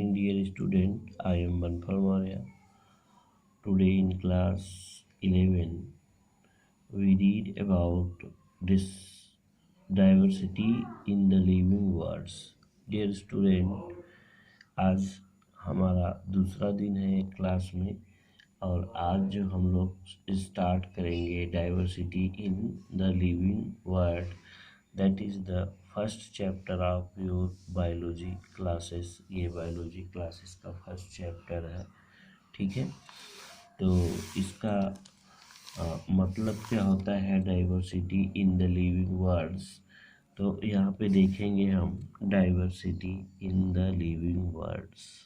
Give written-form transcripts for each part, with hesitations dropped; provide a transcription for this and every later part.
morning, dear student. I am Banfal Maurya. Today in class 11, we read about this diversity in the living words. Dear student, आज हमारा दूसरा दिन है class में और आज जो हम लोग स्टार्ट करेंगे diversity in the living world, that is the first chapter of your biology classes. ये बायोलॉजी क्लासेस का फर्स्ट चैप्टर है, ठीक है। तो इसका मतलब क्या होता है diversity in the living worlds. तो यहाँ पे देखेंगे हम diversity in the living worlds.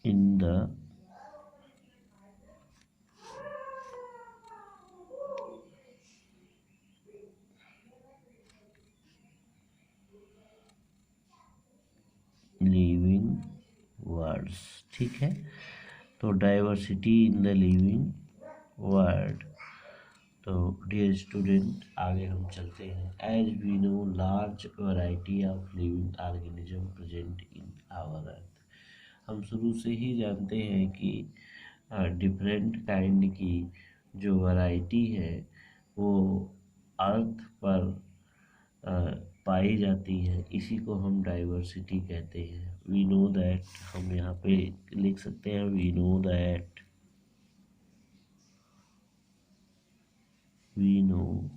In the living words, ठीक है। तो diversity in the living word. तो डियर स्टूडेंट, आगे हम चलते हैं। As we no large variety of living organism present in our earth. हम शुरू से ही जानते हैं कि डिफरेंट काइंड की जो वैरायटी है वो अर्थ पर पाई जाती है, इसी को हम डाइवर्सिटी कहते हैं। वी नो दैट, हम यहाँ पे लिख सकते हैं we know that, we know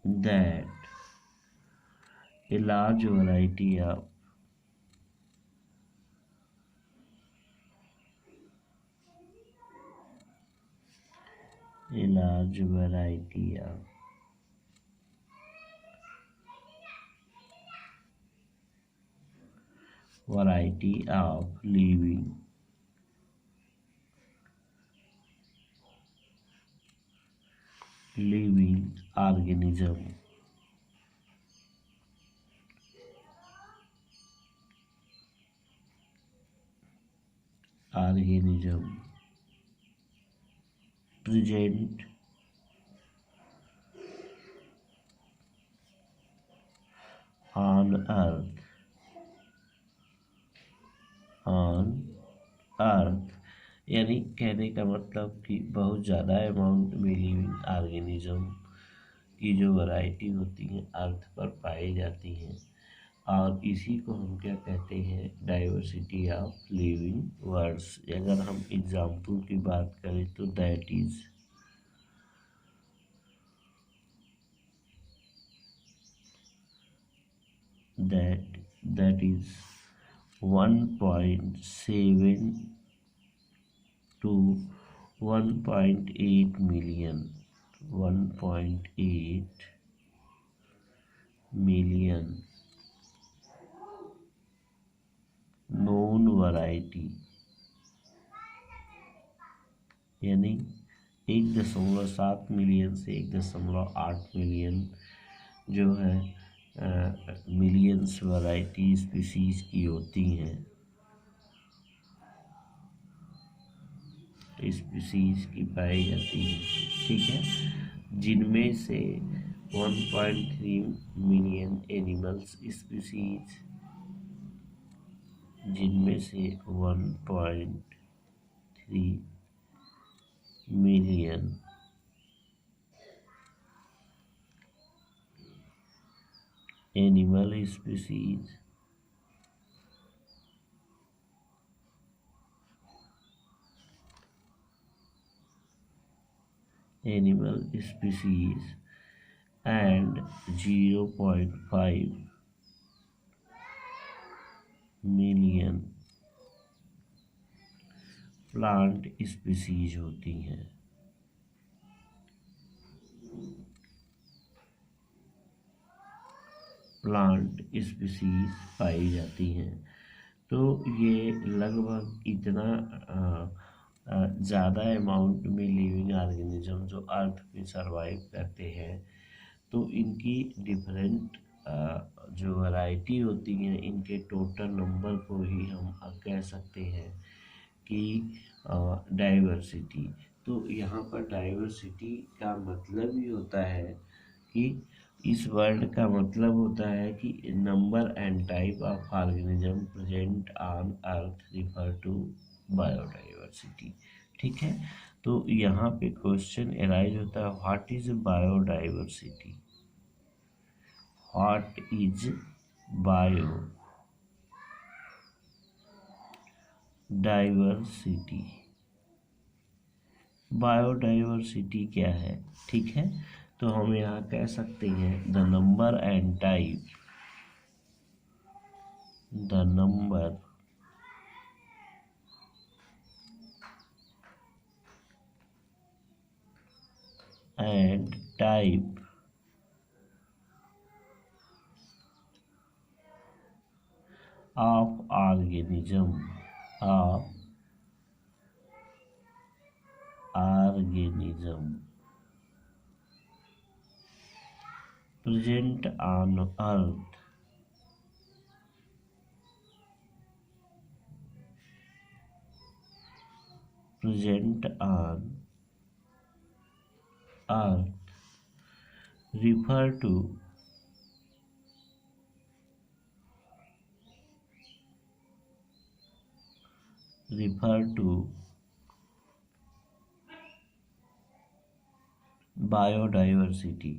that a large variety of living organism present on earth. यानी कहने का मतलब कि बहुत ज़्यादा अमाउंट में लिविंग ऑर्गेनिज्म की जो वैरायटी होती है अर्थ पर पाई जाती हैं, और इसी को हम क्या कहते हैं डाइवर्सिटी ऑफ लिविंग वर्ड्स। अगर हम एग्जाम्पल की बात करें तो that is 1.7 to 1.8 million, 1.8 million known variety, यानी 1.7 मिलियन से 1.8 मिलियन जो है मिलियंस वैरायटी स्पीसीज की होती हैं, स्पीसीज की पाई जाती है, ठीक है। जिनमें से 1.3 मिलियन एनिमल्स स्पीसीज, जिनमें से 1.3 million animal species, and 0.5 million plant species होती हैं। प्लांट स्पीसीज पाई जाती हैं। तो ये लगभग इतना ज़्यादा अमाउंट में लिविंग ऑर्गेनिज्म जो अर्थ पे सरवाइव करते हैं, तो इनकी डिफरेंट जो वैरायटी होती है, इनके टोटल नंबर को ही हम कह सकते हैं की डाइवर्सिटी। तो यहाँ पर डाइवर्सिटी का मतलब ही होता है कि इस वर्ड का मतलब होता है कि number and type of organism present on earth refer to biodiversity. ठीक है, तो यहाँ पे क्वेश्चन एराइज होता है, what is biodiversity? What is biodiversity? Biodiversity क्या है? ठीक है, तो हम यहाँ कह सकते हैं the number and type, the number and type of organism present on earth present on earth refer to biodiversity.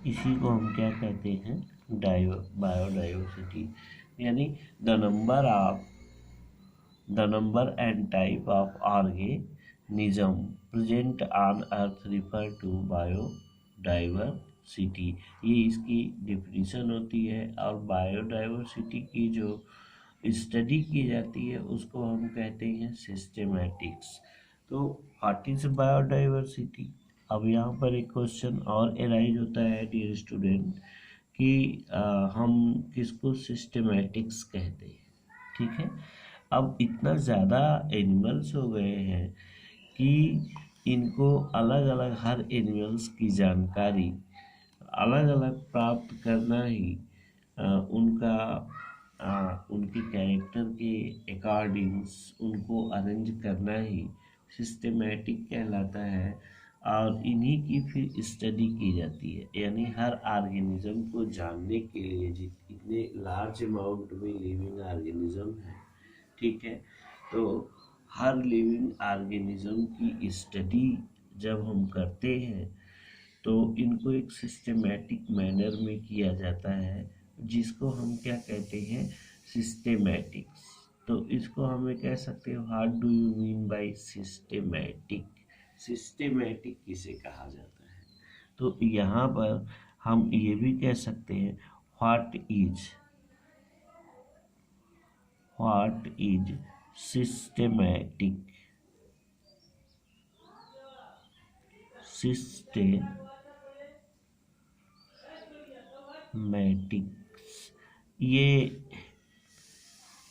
इसी को हम क्या कहते हैं? बायोडाइवर्सिटी। यानी the number and type of organism present on earth refer to biodiversity. ये इसकी definition होती है। और बायोडाइवर्सिटी की जो स्टडी की जाती है उसको हम कहते हैं सिस्टेमैटिक्स। तो व्हाट इज बायोडाइवर्सिटी? अब यहाँ पर एक क्वेश्चन और एराइज होता है डियर स्टूडेंट कि हम किसको सिस्टेमैटिक्स कहते हैं। ठीक है, अब इतना ज़्यादा एनिमल्स हो गए हैं कि इनको अलग अलग हर एनिमल्स की जानकारी अलग अलग प्राप्त करना ही उनका उनके कैरेक्टर के अकॉर्डिंग्स उनको अरेंज करना ही सिस्टेमेटिक कहलाता है। और इन्हीं की फिर स्टडी की जाती है। यानी हर ऑर्गेनिज्म को जानने के लिए जितने लार्ज अमाउंट में लिविंग ऑर्गेनिज्म है, ठीक है, तो हर लिविंग ऑर्गेनिज्म की स्टडी जब हम करते हैं तो इनको एक सिस्टेमैटिक मैनर में किया जाता है, जिसको हम क्या कहते हैं? सिस्टेमैटिक्स। तो इसको हमें कह सकते हैं, what do you mean by systematic? Systematic किसे कहा जाता है? तो यहाँ पर हम ये भी कह सकते हैं, व्हाट इज सिस्टेमैटिक? सिस्टेमैटिक्स ये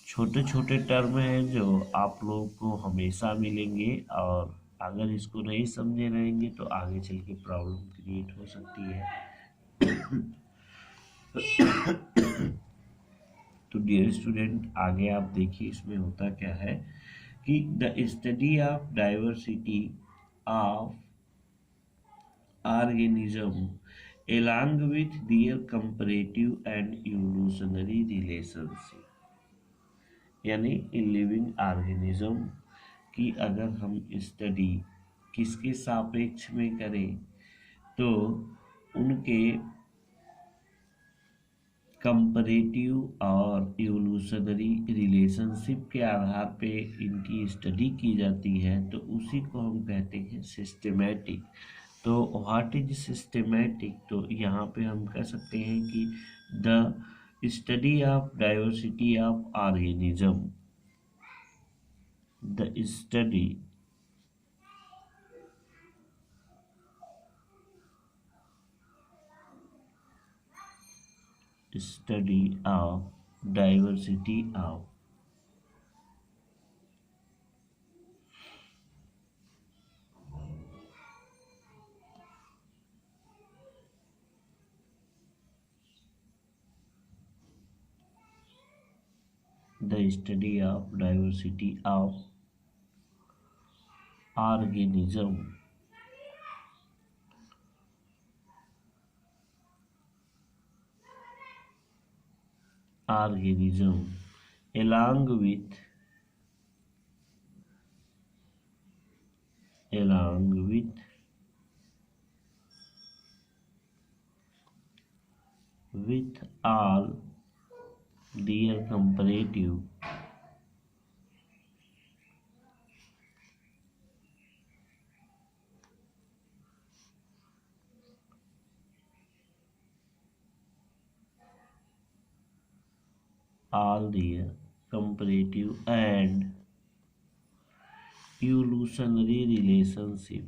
छोटे छोटे टर्म हैं जो आप लोगों को हमेशा मिलेंगे, और अगर इसको नहीं समझे रहेंगे तो आगे चल के प्रॉब्लम क्रिएट हो सकती है। तो डियर स्टूडेंट, आगे आप देखिए इसमें होता क्या है कि the study of diversity of organism along with their comparative and evolutionary relationship। यानी लिविंग ऑर्गेनिज्म की अगर हम स्टडी किसके सापेक्ष में करें तो उनके कंपैरेटिव और इवोल्यूशनरी रिलेशनशिप के आधार पे इनकी स्टडी की जाती है, तो उसी को हम कहते हैं सिस्टेमैटिक। तो व्हाट इज सिस्टेमैटिक? तो यहाँ पे हम कह सकते हैं कि the study of diversity of organism, the study of diversity of the study of diversity of organism along with all their comparative and evolutionary relationship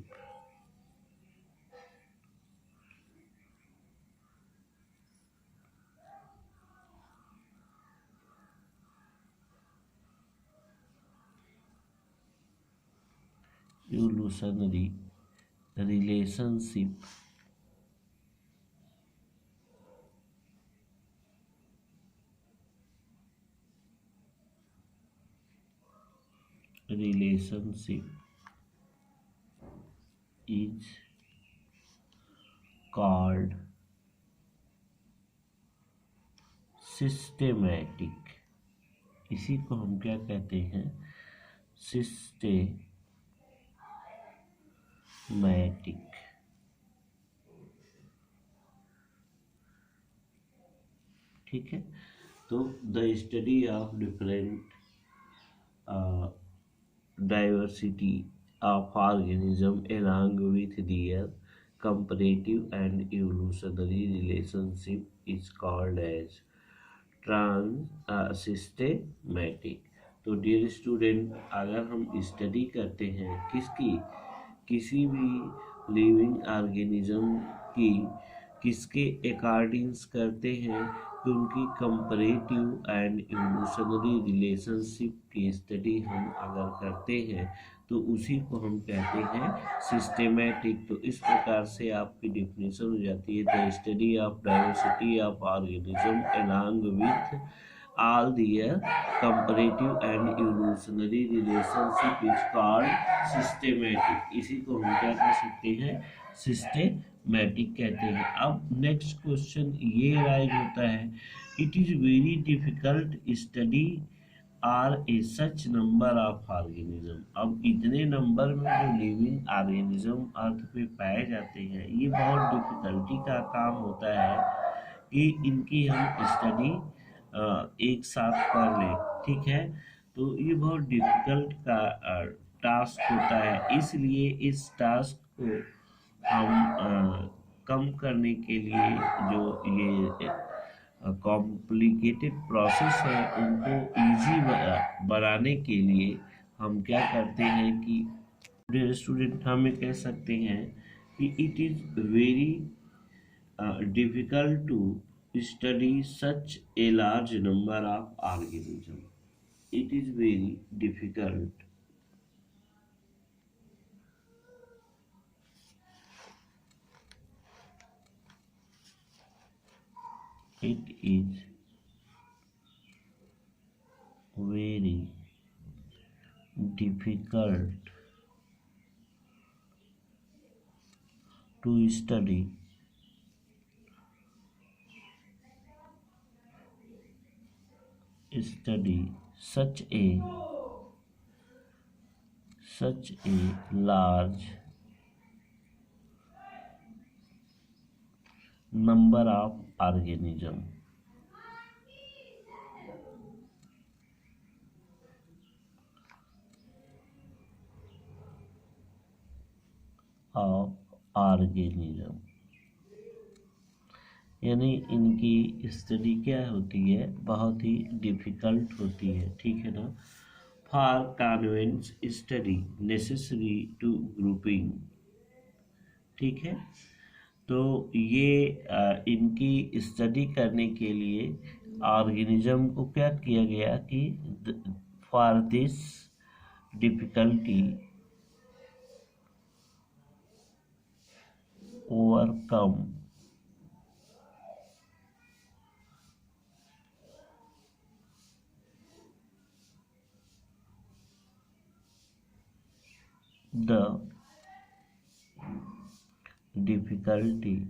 is called systematic. इसी को हम क्या कहते हैं? सिस्टेमैटिक। ठीक है, तो the study of different diversity of organism along with their comparative and evolutionary relationship is called as systematic। तो डियर स्टूडेंट, अगर हम स्टडी करते हैं किसी भी लिविंग ऑर्गेनिज्म की किसके अकॉर्डिंग्स करते हैं कि उनकी कंपैरेटिव एंड इवोल्यूशनरी रिलेशनशिप की स्टडी हम अगर करते हैं तो उसी को हम कहते हैं सिस्टेमैटिक। तो इस प्रकार से आपकी डिफिनेशन हो जाती है, the study of diversity of organism along with all their comparative and evolutionary relationship is called systematic। इसी को हम क्या कह सकते हैं? सिस्टेमैटिक कहते हैं। अब नेक्स्ट क्वेश्चन ये राइज होता है, it is very difficult study are a such number of organism. अब इतने नंबर में जो लिविंग ऑर्गेनिज्म अर्थ पे पाए जाते हैं, ये बहुत डिफिकल्टी का काम होता है कि इनकी हम स्टडी एक साथ कर लें। ठीक है, तो ये बहुत डिफिकल्ट का टास्क होता है, इसलिए इस टास्क को हम कम करने के लिए जो ये कॉम्प्लिकेटेड प्रोसेस है उनको इजी बनाने के लिए हम क्या करते हैं कि डियर स्टूडेंट, हम ये कह सकते हैं कि it is very difficult to study such a large number of organisms। It is very difficult it is very difficult to study such a large number of organism यानी इनकी स्टडी क्या होती है? बहुत ही डिफिकल्ट होती है। ठीक है ना? For convenience study necessary to grouping. ठीक है, तो ये इनकी स्टडी करने के लिए ऑर्गेनिज्म को क्या किया गया कि for this difficulty overcome difficulty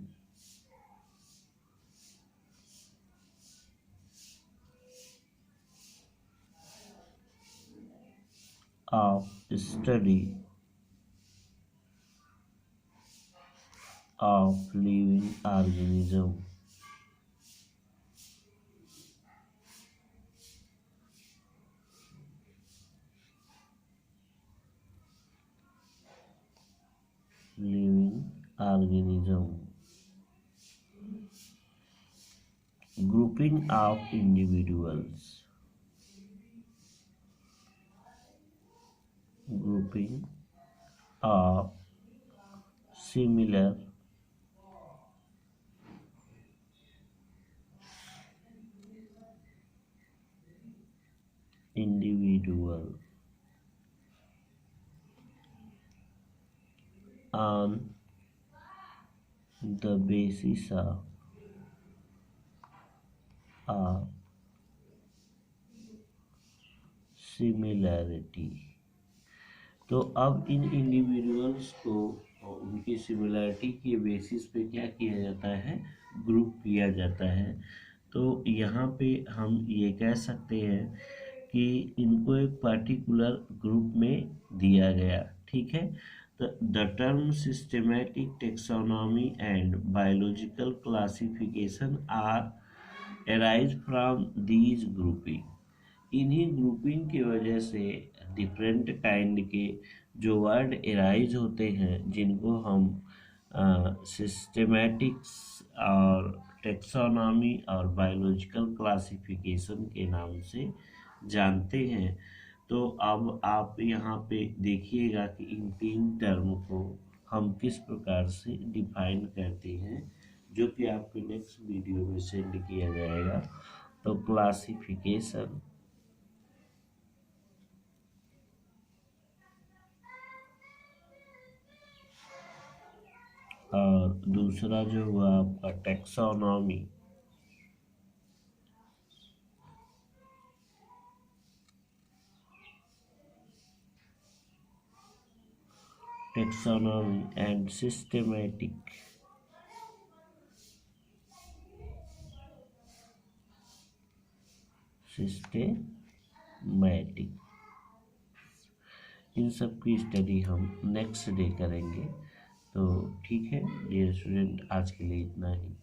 of study of living organism. Living organism. Grouping of individuals. Grouping of similar individual on the basis of similarity। तो अब इन इंडिविजुअल्स को उनकी सिमिलरिटी के बेसिस पे क्या किया जाता है, ग्रुप किया जाता है। तो यहाँ पे हम ये कह सकते हैं कि इनको एक पर्टिकुलर ग्रुप में दिया गया, ठीक है। तो the term systematic taxonomy and biological classification are arise from these grouping। इन्हीं ग्रुपिंग की वजह से डिफरेंट काइंड के जो वर्ड एराइज होते हैं, जिनको हम सिस्टेमेटिक्स और टेक्सोनॉमी और बायोलॉजिकल क्लासिफिकेशन के नाम से जानते हैं। तो अब आप यहाँ पे देखिएगा कि इन तीन टर्म को हम किस प्रकार से डिफाइन करते हैं, जो कि आपके नेक्स्ट वीडियो में सेंड किया जाएगा। तो क्लासिफिकेशन और दूसरा जो हुआ आपका टेक्सोनॉमी। टेक्सोनॉमी एंड सिस्टेमेटिक इन सब की स्टडी हम नेक्स्ट डे करेंगे। तो ठीक है डियर स्टूडेंट, आज के लिए इतना ही।